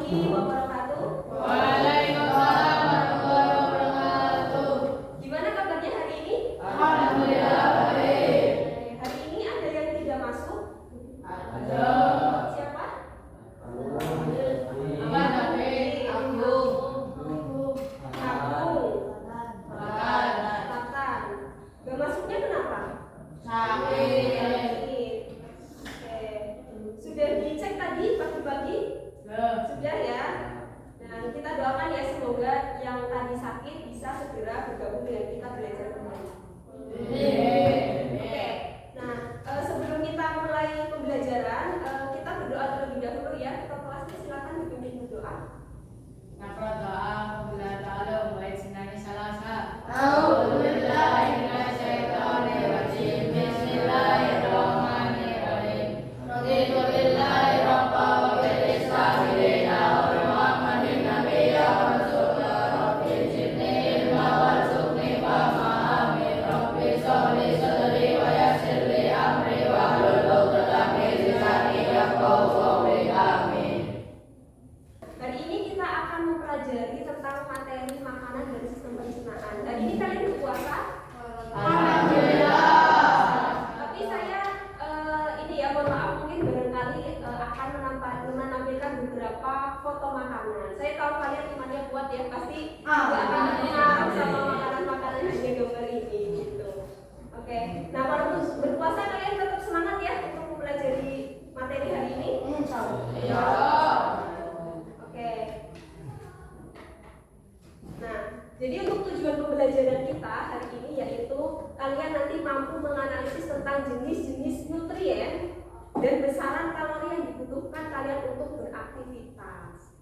warahmatullahi wabarakatuh. Waalaikumsalam warahmatullahi wabarakatuh. Gimana kabarnya hari ini? Alhamdulillah baik. Hari ini ada yang tidak masuk? Ada. Siapa? Apa namanya? Agung. Tatan. Gak masuknya kenapa? Sakit. Oke. Sudah dicek tadi pagi-pagi? Sudah ya. Dan kita doakan ya semoga yang tadi sakit bisa segera bergabung dengan kita belajar kembali. Oke. Nah, sebelum kita mulai pembelajaran, kita berdoa terlebih dahulu ya. Ketua kelasnya silakan dipimpin berdoa. Bismillahirrahmanirrahim. Raditu billahi rabban wa bil islami dinan wa bi Muhammadin nabiyyan wa rasulan. Rabbi zidni ilman warzuqni fahman. Amin. Rabbi shrah li sadri wa yassir li amri wahlul 'uqdatam min lisani yafqahu qawli. Amin. Hari ini kita akan mempelajari tentang materi makanan dan sistem pencernaan. Hari ini kalian berpuasa? Alhamdulillah. Tapi saya ini ya mohon maaf mungkin barangkali akan menampilkan beberapa foto makanan. Saya tahu kalian imannya kuat ya, pasti nggak akan terpengaruh sama makanan-makanan yang ada gambar ini gitu. Oke, nah kalau berpuasa kalian tetap semangat ya untuk mempelajari materi hari ini. Ya. Oke. Nah, jadi untuk tujuan pembelajaran kita hari ini yaitu kalian nanti mampu menganalisis tentang jenis-jenis nutrien dan besaran kalori yang dibutuhkan kalian untuk beraktivitas.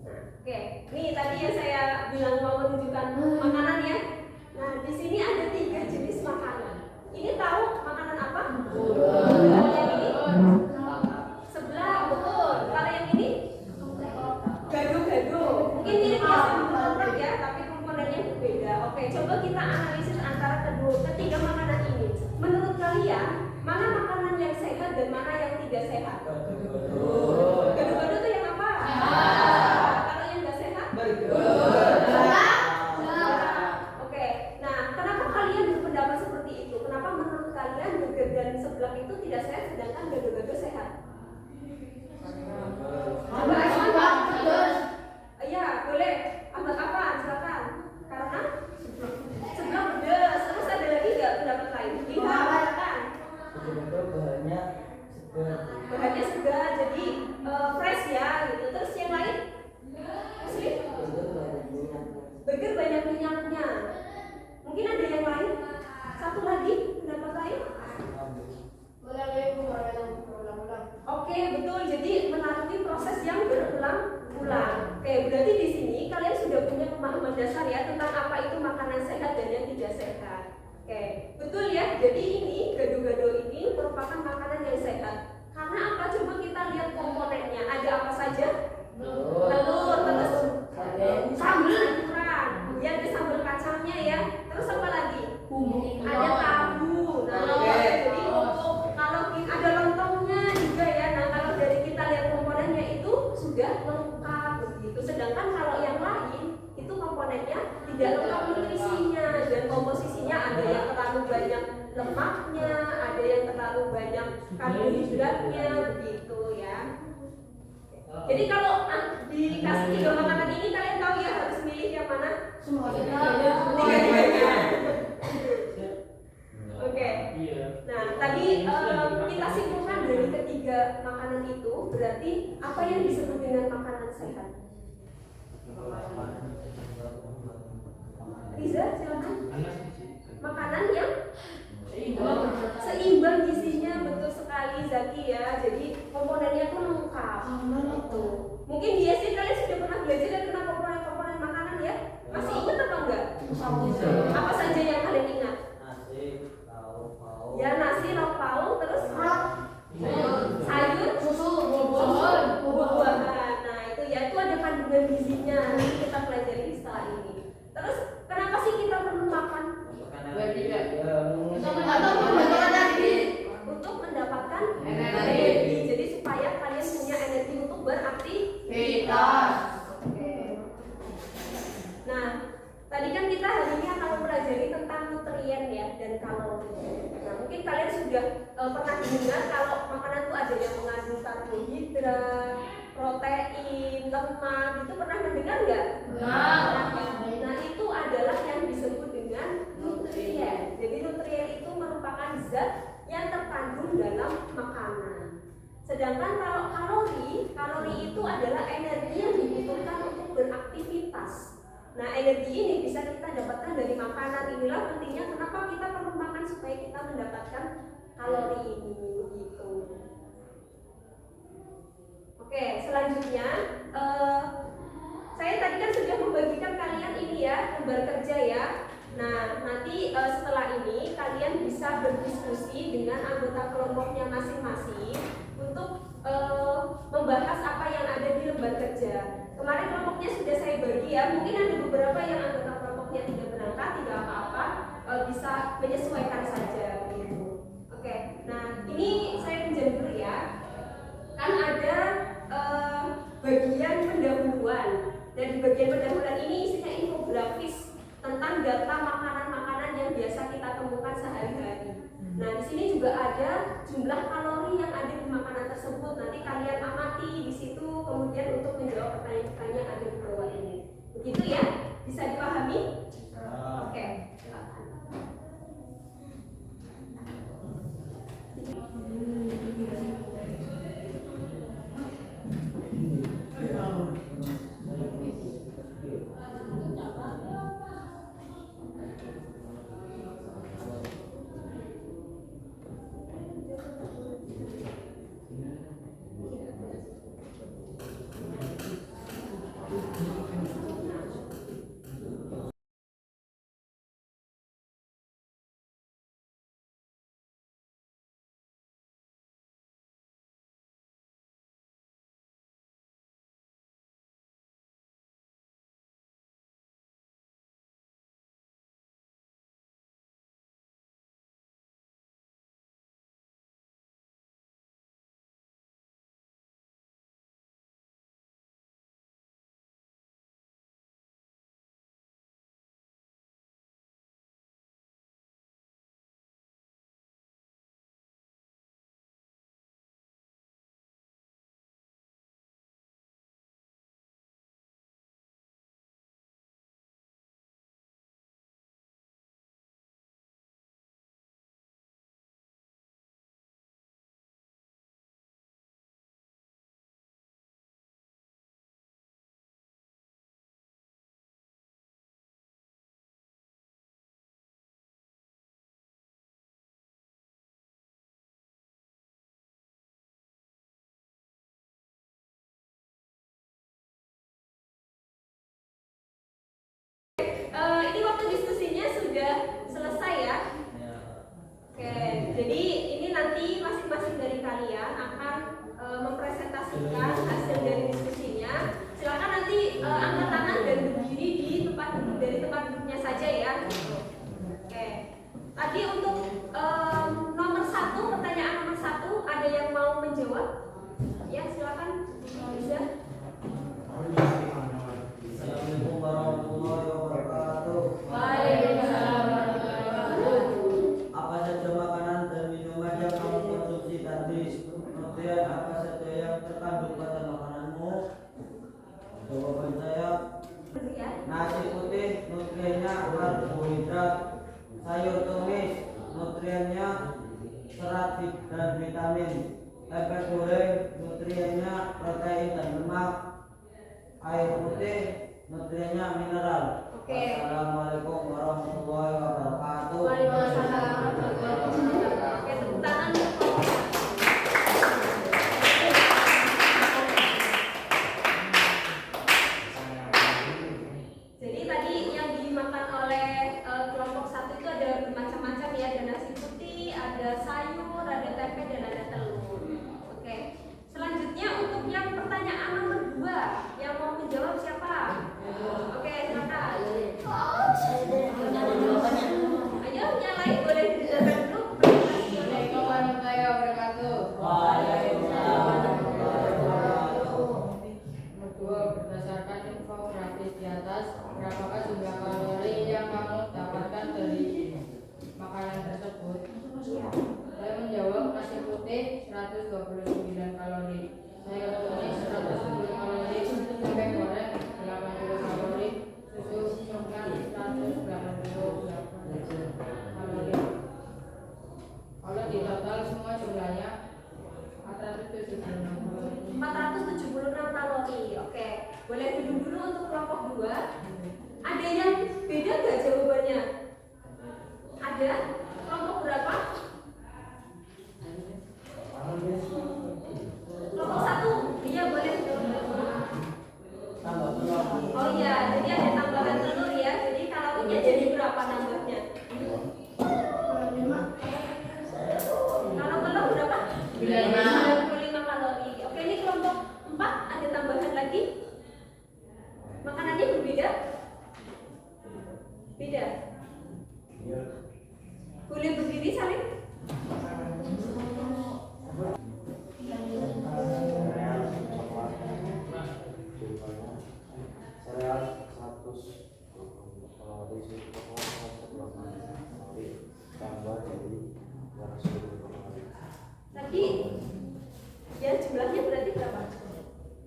Nah, oke. Nih tadi yang saya bilang mau menunjukkan makanan ya. Nah, di sini ada 3 jenis makanan. Ini tahu makanan apa? Kalau yang ini sebelah, betul. Kalau yang ini gado-gado. Mungkin mirip ya sama ya, tapi komponennya berbeda. Oke, coba kita analisis antara ketiga makanan ini. Menurut kalian, mana makanan yang sehat dan mana yang tidak sehat? Gado-gado itu yang apa? Kalau yang nggak sehat? Oke, nah kenapa kalian berpendapat seperti itu? Kenapa menurut kalian burger dan seblak itu tidak sehat sedangkan gado-gado sehat? Iya, boleh. Ahmad apa? Silakan. Karena seblak pedas. Terus ada lagi nggak pendapat lain? Silakan. Bahannya segar, jadi fresh ya, gitu. Terus yang lain? Muslim? Burger banyak minyaknya. Mungkin ada yang lain? Satu lagi pendapat lain? Oke, betul. Jadi melalui proses yang berulang-ulang. Oke, berarti di sini kalian sudah punya pemahaman dasar ya tentang apa itu makanan sehat dan yang tidak sehat. Oke, betul ya. Jadi ini gado-gado ini merupakan makanan yang sehat. Karena apa? Coba kita lihat komponennya. Ada apa saja? Telur, terus sambal kurang. Ya, ada sambal kacangnya ya. Terus apa lagi? Ada tahu. Nah, jadi untuk kalau ada lontongnya juga ya. Nah, kalau dari kita lihat komponennya itu sudah lengkap begitu. Sedangkan kalau yang lain itu komponennya tidak lengkap nutrisinya dan komposisinya ada yang terlalu banyak lemaknya, ada yang terlalu banyak karbohidratnya begitu ya. Jadi kalau dikasih 3 makanan ini kalian tahu ya harus milih yang mana? Tiga-tiganya. Oke. Nah, tadi kita simpulkan dari ketiga makanan itu berarti apa yang disebut dengan makanan sehat? Riza, silakan. Makanan yang seimbang gizinya, betul sekali Zaki ya. Jadi komponennya tuh lengkap. Gitu. Mungkin dia sih kalian sudah pernah belajar tentang komponen-komponen makanan ya. Masih ingat apa enggak? Apa saja yang kalian ingat? Ya nasi, lauk pauk, terus sayur, susu, buah-buahan. Nah itu ya, itu ada kandungan gizinya. Nanti kita pelajari setelah ini. Terus kenapa sih kita perlu makan? Untuk mendapatkan energi. Jadi supaya kalian punya energi sudah pernah dengar kalau makanan itu ada yang mengandung karbohidrat, protein, lemak, itu pernah mendengar nggak? Nah itu adalah yang disebut dengan nutrien. Jadi nutrien itu merupakan zat yang terkandung dalam makanan. Sedangkan kalau kalori itu adalah energi yang dibutuhkan untuk beraktivitas. Nah, energi ini bisa kita dapatkan dari makanan. Inilah pentingnya kenapa kita perlu makan supaya kita mendapatkan kalori ini gitu. Oke, selanjutnya saya tadi kan sudah membagikan kalian ini ya, lembar kerja ya. Nah, nanti setelah ini kalian bisa berdiskusi dengan anggota kelompoknya masing-masing untuk membahas apa yang ada di lembar kerja. Kemarin kelompoknya sudah saya bagi ya, mungkin ada beberapa yang anggota kelompoknya tidak berangkat, tidak apa-apa, bisa menyesuaikan saja gitu. Oke, nah ini saya pinjam dulu ya. Kan ada bagian pendahuluan, dan di bagian pendahuluan ini isinya infografis tentang data makanan-makanan yang biasa kita temukan sehari-hari. Nah, di sini juga ada jumlah kalori yang ada di makanan tersebut. Nanti kalian amati di situ, kemudian untuk menjawab pertanyaan-pertanyaan yang ada di bawah ini. Begitu ya? Bisa dipahami? Oke, silakan. Ini waktu diskusinya sudah selesai ya. Oke, jadi ini nanti masing-masing dari kalian akan mempresentasikan hasil dari diskusinya. Silakan nanti angkat tangan dan berdiri di tempat duduk, dari tempat duduknya saja ya. Oke, tadi untuk nomor 1, pertanyaan nomor 1, ada yang mau menjawab? Ya, silakan bisa. Assalamualaikum warahmatullahi wabarakatuh. Waalaikumsalam warahmatullahi wabarakatuh. Apa saja makanan dan minuman yang kamu konsumsi tadi? Nutrien apa saja yang terkandung pada makananmu? Jawaban saya, nasi putih nutriennya karbohidrat, sayur tumis nutriennya serat dan vitamin, tempe goreng nutriennya protein dan lemak, air putih nutriennya mineral. Oke. Assalamualaikum warahmatullahi wabarakatuh. Waalaikumsalam warahmatullahi wabarakatuh. Oke, tepuk tangan untuk kelompoknya. Jadi tadi yang dimakan oleh kelompok 1 itu ada bermacam-macam ya, ada nasi putih, ada sayur, ada tempe dan ada telur. Oke. Selanjutnya untuk yang pertanyaan nomor 2, yang mau menjawab siapa? Oke, silakan. Ayo, yang lain boleh dijelaskan dulu presentasinya. 129 kalori. Saya ketumis 110 kalori, tempe goreng 80 kalori, susu coklat 188 kalori. Kalau di total semua jumlahnya 476 kalori. 476 kalori. Oke, boleh duduk dulu untuk kelompok 2. Ada yang beda nggak jawabannya? Ada? Kelompok berapa? Kelompok 1. Iya, boleh. Oh iya, jadi ada tambahan telur ya. Jadi kalorinya jadi berapa nambahnya? Kalau telur berapa? 95 kalori. Oke, ini kelompok 4 ada tambahan lagi. Makanannya berbeda? Beda. Boleh berdiri saling? Sereal 120 kalori, tambah jadi 210 kalori. Tadi ya jumlahnya berarti berapa?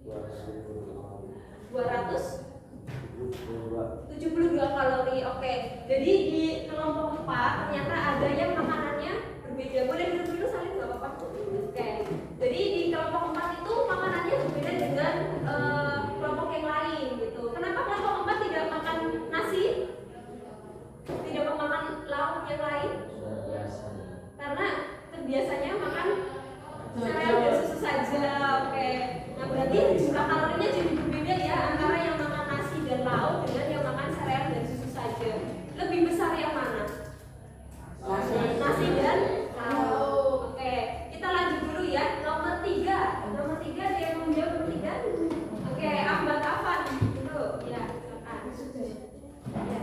210 kalori. 272 kalori. Oke. Jadi di kelompok 4 ternyata ada yang makanannya berbeda. Boleh duduk dulu saling nggak apa-apa. Oke. Jadi di kelompok 4 itu makanannya berbeda dengan kelompok yang lain gitu. Kenapa kelompok 4 tidak makan nasi? Tidak memakan lauk yang lain? Karena terbiasanya makan sereal dan susu saja. Oke. Nah, berarti jumlah kalorinya jadi berbeda ya antara yang makan nasi dan lauk dengan yang makan sereal dan susu saja. Lebih besar yang mana? Nasi dan lauk. Oke, kita lanjut dulu ya. Nomor 3. Nomor 3 ada yang mau menjawab nomor 3? Oke, Ahmad Afan dulu. Ya, silakan. Ya.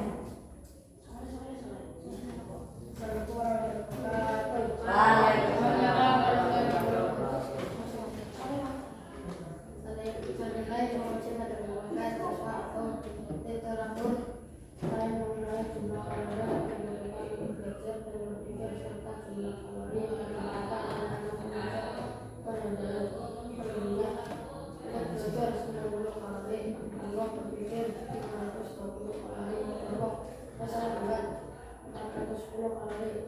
kalori.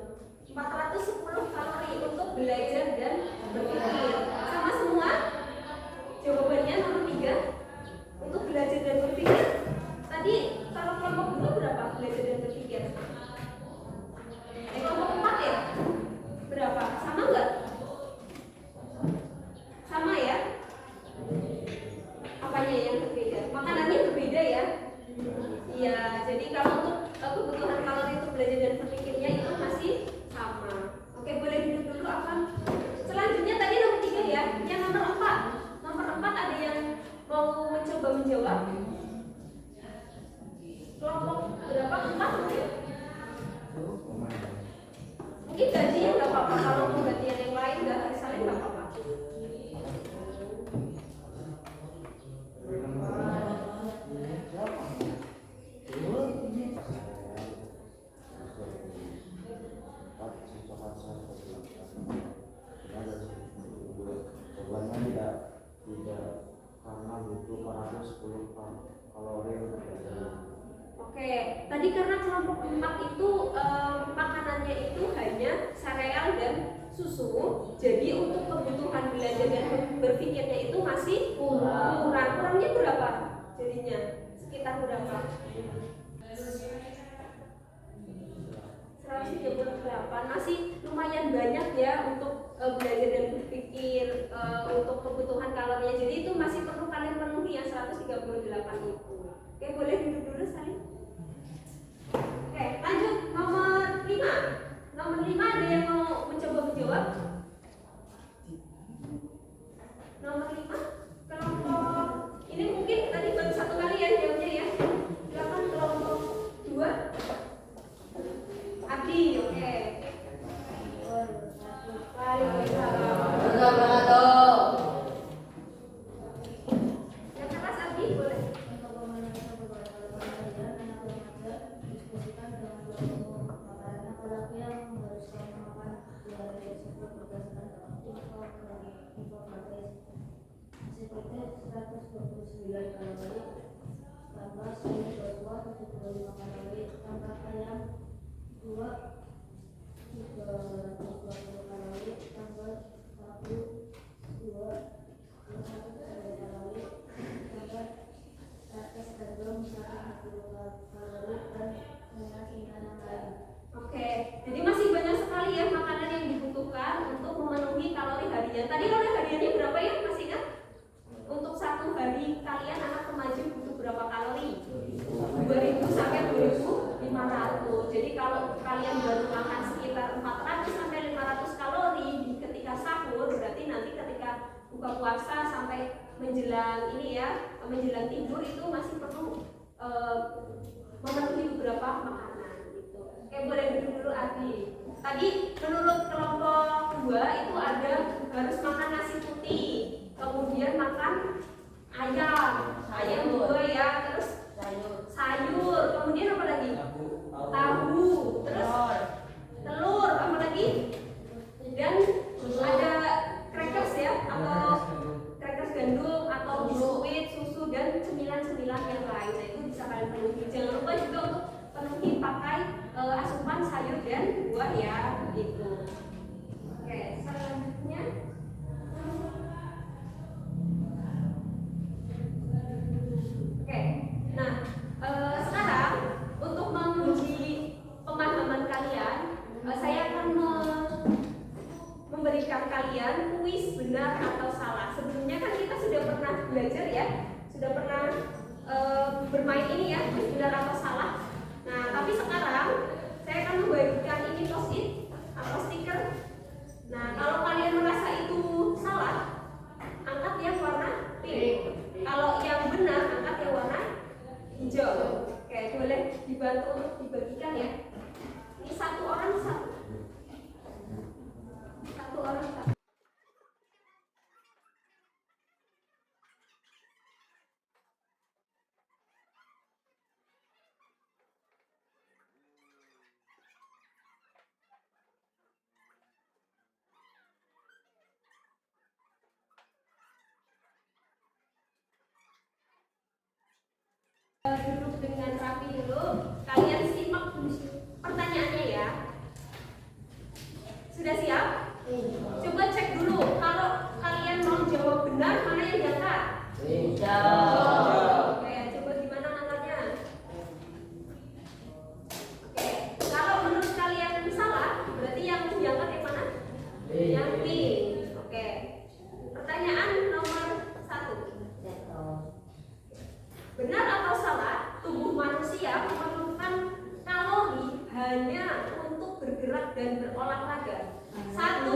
410 kalori untuk belajar dan berpikir. Sama semua? Jawabannya nomor 3. Untuk belajar dan berpikir. Tadi kalau kelompok 2 berapa belajar dan berpikir? Kelompok 4 ya? Berapa? Sama enggak? Sama ya? Apanya yang berbeda? Makanannya berbeda ya? Iya, jadi kalau untuk kebutuhan kalori untuk belajar dan berpikirnya itu masih sama. Oke, boleh duduk dulu apa? Selanjutnya tadi nomor 3 ya. Yang nomor 4. Nomor 4 ada yang mau mencoba menjawab? Kelompok berapa? 4 mungkin? Mungkin gajinya nggak apa-apa. Kalau mau gantian yang lain nggak harus saling nggak apa-apa. Jawabannya tidak karena butuh 410 kalori untuk belajar. Oke, tadi karena kelompok 4 itu makanannya itu hanya sereal dan susu, jadi untuk kebutuhan belajar dan berpikirnya itu masih kurang. Kurangnya berapa? Jadinya sekitar berapa? 138. Masih lumayan banyak ya untuk belajar dan berpikir, untuk kebutuhan kalorinya. Jadi itu masih perlu kalian penuhi yang 138 itu. Oke, boleh duduk dulu sekali. Oke, lanjut nomor 5. Nomor 5 ada yang mau mencoba menjawab? Nomor 5 kelompok ini mungkin tadi baru 1 kali ya jawabnya ya. Silakan kelompok 2. Abdi, oke. Yang keras Abdi boleh. kalori, tambah sayur buah 75 kalori, tambah ayam 2 320 kalori, tambah tahu 2 210 kalori, tambah es gandum 140 kalori, dan cemilan yang lain. Oke, jadi masih banyak sekali ya makanan yang dibutuhkan untuk memenuhi kalori harian. Tadi kalori hariannya berapa ya? Masih ingat? Untuk satu hari kalian anak remaja butuh berapa kalori? 2000 sampai 2500. Jadi kalau kalian baru makan sekitar 400 sampai 500 kalori ketika sahur, berarti nanti ketika buka puasa sampai menjelang ini ya, menjelang tidur itu masih perlu memenuhi beberapa makanan gitu. Oke, boleh dulu Adi. Tadi menurut kelompok 2 itu ada harus makan nasi putih, kemudian makan ayam 2 ya, terus sayur, kemudian apa lagi? Tahu, terus telur, apa lagi? Dan ada crackers ya, atau crackers gandum atau biskuit, susu dan cemilan-cemilan yang lain. Nah, itu bisa kalian penuhi. Jangan lupa juga untuk penuhi pakai asupan sayur dan buah ya, gitu. Oke, selanjutnya. Oke, nah sekarang untuk menguji pemahaman kalian, saya akan memberikan kalian kuis benar atau salah. Sebelumnya kan kita sudah pernah belajar ya, sudah pernah bermain ini ya, kuis benar atau salah. Nah, tapi sekarang saya akan membagikan ini post-it atau stiker. Nah, kalau kalian merasa itu salah, angkat yang warna pink. Kalau yang benar, angkat yang warna hijau. Oke, boleh dibantu untuk dibagikan ya. Ini satu orang satu. Satu orang satu. Duduk dengan rapi dulu. Kalian simak pertanyaannya ya. Sudah siap? Coba cek dulu. Kalau kalian mau jawab benar, mana yang diangkat? Oke, coba gimana angkatnya? Oke, kalau menurut kalian salah, berarti yang diangkat yang mana? Yang pink. Oke. Pertanyaan nomor 1. Benar atau salah, tubuh manusia memerlukan kalori hanya untuk bergerak dan berolahraga? 1,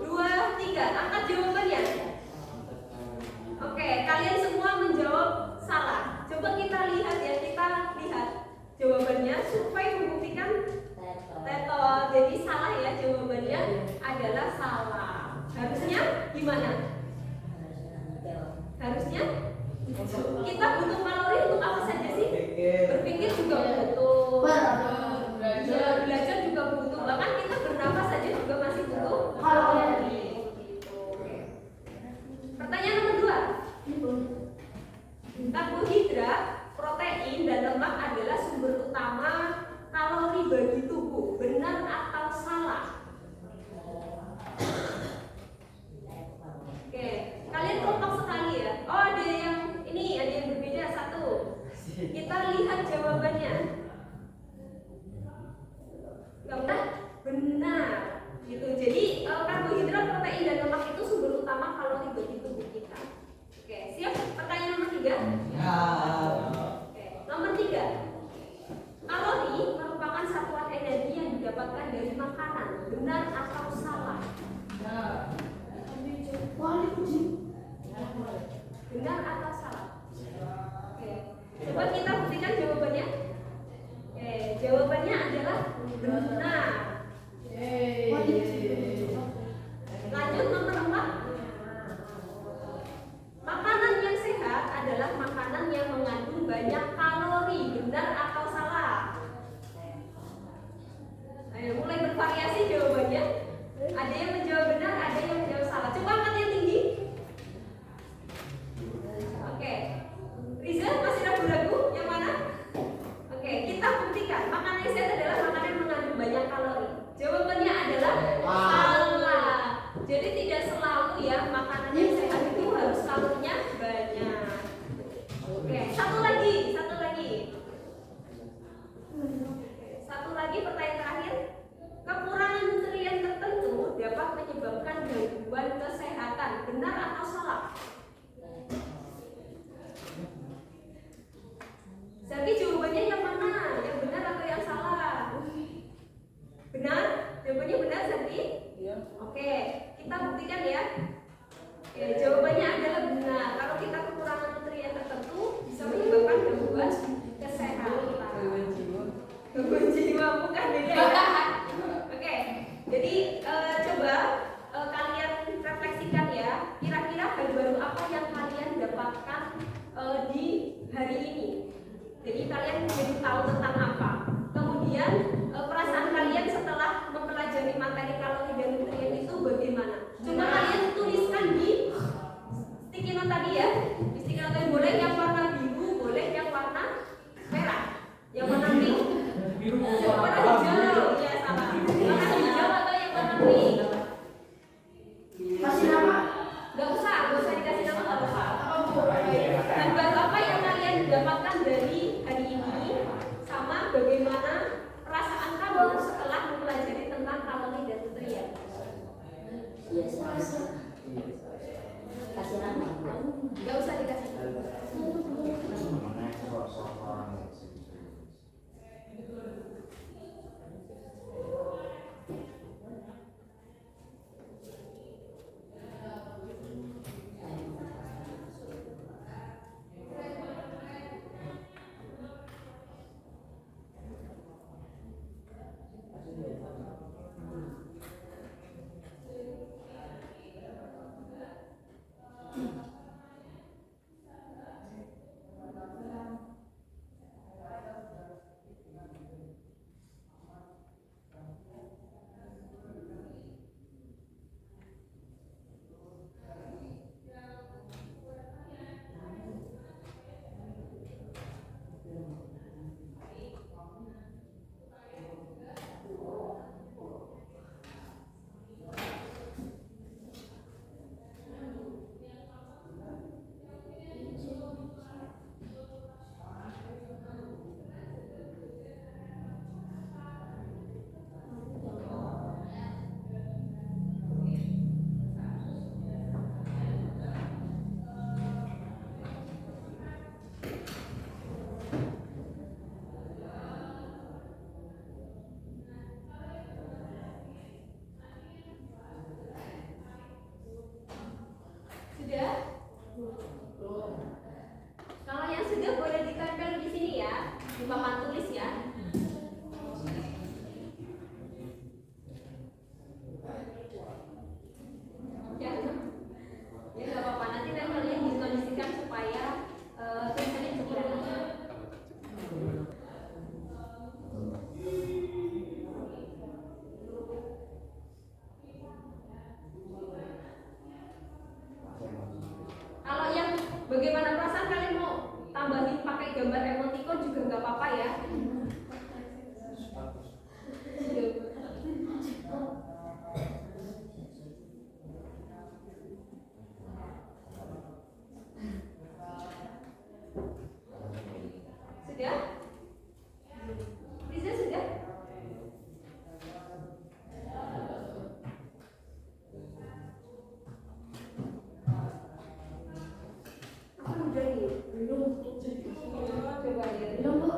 2, 3, angkat jawabannya. Oke, kalian semua menjawab salah. Coba kita lihat ya, kita lihat jawabannya. Survei membuktikan tetol. Jadi salah ya, jawabannya adalah salah. Harusnya gimana? Harusnya kita butuh kalori untuk apa saja sih? Berpikir juga butuh, belajar juga butuh, bahkan kita bernafas saja juga masih butuh kalori. Pertanyaan nomor 2. Karbohidrat, protein, dan lemak adalah sumber utama kalori bagi tubuh. Benar atau salah? Oke, kalian kompak sekali ya. Oh, ada yang ini, ada yang berbeda satu. Kita lihat jawabannya. Enggak benar. Gitu. Jadi karbohidrat, protein, dan lemak itu sumber utama kalori bagi tubuh kita. Oke, siap? Pertanyaan nomor 3. Oke, nomor 3. Kalori merupakan satuan energi yang didapatkan dari makanan. Benar atau salah? Benar atau salah? Oke. Coba kita buktikan jawabannya. Oke, jawabannya adalah benar. Lanjut nomor 4. Makanan yang sehat adalah makanan yang mengandung banyak kalori. Benar atau salah? Ayo, mulai bervariasi jawabannya. Ada yang menjawab benar, ada yang menjawab salah. Coba angkat yang tinggi. Jadi jawabannya yang mana? Yang benar atau yang salah? Benar? Jawabannya benar, Zaki? Iya. Oke, kita buktikan ya. Oke, jawabannya adalah benar. Kalau kita kekurangan nutrien tertentu bisa menyebabkan gangguan kesehatan. Gangguan jiwa bukan beda ya. Oke, jadi coba kalian refleksikan ya. Kira-kira hal baru apa yang kalian dapatkan di hari ini? Jadi kalian jadi tahu tentang apa. Kemudian perasaan kalian setelah mempelajari materi kalori dan nutrien itu bagaimana? Coba kalian tuliskan di sticky note tadi ya. Di sticky note tadi boleh yang warna biru, boleh yang warna merah, yang warna pink, yang warna hijau. Ya salah. Warna hijau atau yang warna pink? Kasih nama. Gak usah dikasih nama, gak usah. Dan baru apa yang kalian dapatkan dari hari ini, sama bagaimana perasaan kamu setelah mempelajari tentang kalori dan nutrien. Kasih nama. Gak usah dikasih nama. Mengenai sosok orang yang Sudah? Kalau yang sudah boleh ditempel di sini ya, di papan tulis ya. Ya, ya nggak apa-apa. Nanti tempelnya dikondisikan supaya tulisannya cepat. Kalau yang bagaimana perasaan kalian mau tambahin pakai gambar emoticon juga nggak apa-apa ya. Sudah? Bisa sudah? Aku udah nih. Belum. Coba ya. Belum, Bu.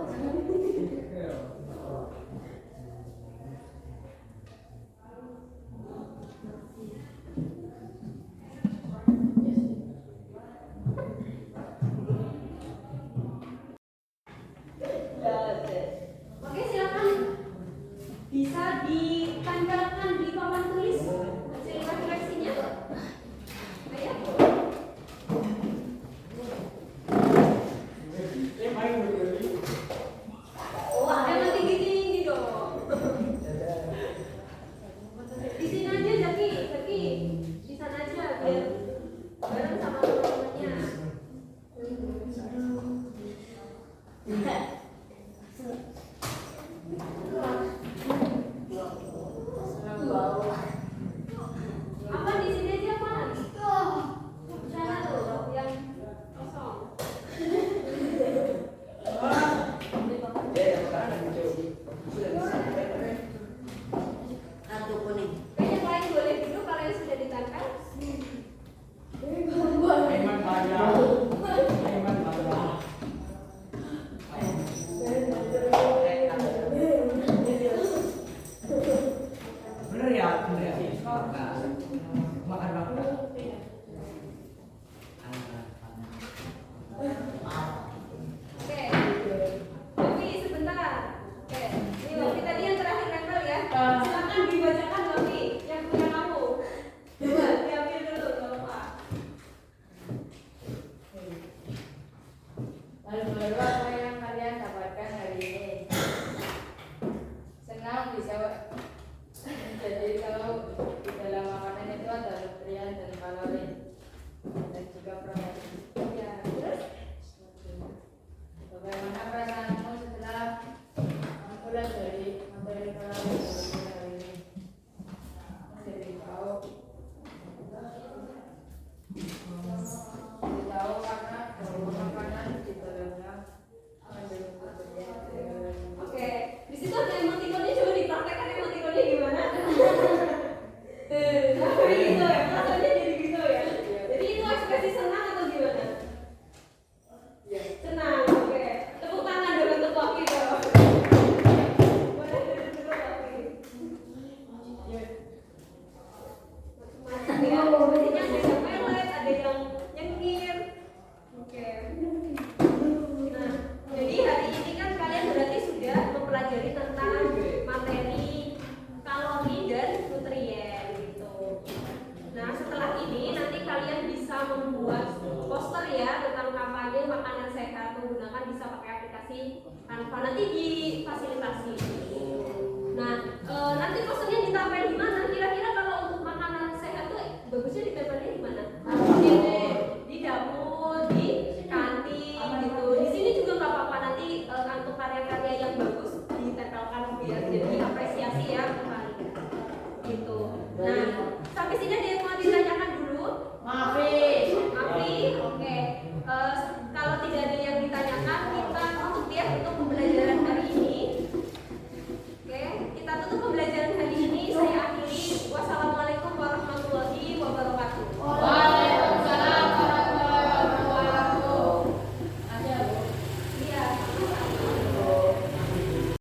baru apa yang kalian dapatkan hari ini? Senang bisa jadi tahu di dalam makanan itu ada nutrien dan kalori dan juga protein. Ya, terus Bagaimana perasaanmu setelah mulai dari materi kalori hari ini? Jadi tahu karena bahwa makanan di dalamnya mengandung nutrien. oke, di situ ada emotikonnya, coba dipraktekkan emotikonnya gimana? Jadi gitu ya, perasaannya jadi gitu ya. Jadi itu ekspresi senang atau gimana? Ya. Senang, oke. Tepuk tangan dong untuk Koki dong. Boleh dari dulu Koki. Macam ya, biasanya ada yang melet, ada yang nyengir. Oke. Nah, jadi hari ini kan kalian berarti sudah mempelajari tentang materi kalori dan nutrien gitu. Nah, setelah ini nanti kalian bisa membuat poster ya tentang kampanye makanan sehat menggunakan bisa pakai aplikasi Canva, nanti difasilitasi. Nah, nanti posternya ditambah